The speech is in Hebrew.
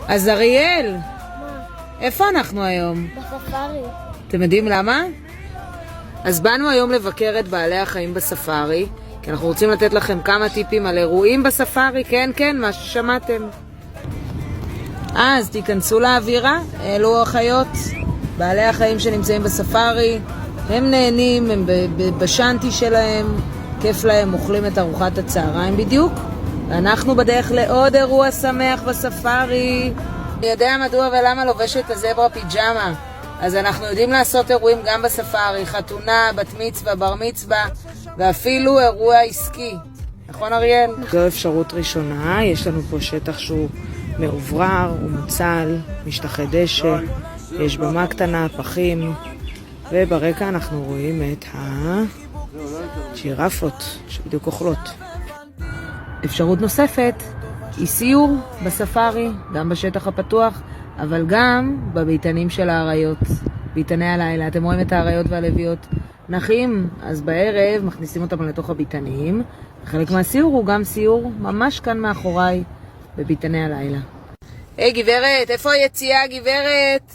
אז אריאל, מה? איפה אנחנו היום? בספארי. אתם יודעים למה? אז באנו היום לבקר את בעלי החיים בספארי, כי אנחנו רוצים לתת לכם כמה טיפים על אירועים בספארי, כן, מה ששמעתם. אז תיכנסו לאווירה, אלו החיות, בעלי החיים שנמצאים בספארי, הם נהנים, הם בשנטי שלהם, כיף להם, אוכלים את ארוחת הצהריים בדיוק. ואנחנו בדרך לעוד אירוע שמח בספארי. אני יודע מדוע ולמה לובשת הזברה פיג'מה. אז אנחנו יודעים לעשות אירועים גם בספארי, חתונה, בת מצווה, בר מצווה, ואפילו אירוע עסקי. נכון אריאל? זו אפשרות ראשונה, יש לנו פה שטח שהוא מעוברר, הוא מוצל, משטחי דשא, יש במה קטנה, פחים, וברקע אנחנו רואים את הג'ירפות שבדיוק אוכלות. אפשרות נוספת היא סיור בספארי, גם בשטח הפתוח, אבל גם בביתנים של האריות, ביתני הלילה. אתם רואים את האריות והלוויות נחים, אז בערב מכניסים אותם לתוך הביתנים. חלק מהסיור הוא גם סיור ממש כאן מאחוריי בביתני הלילה. היי גברת, איפה היציאה גברת?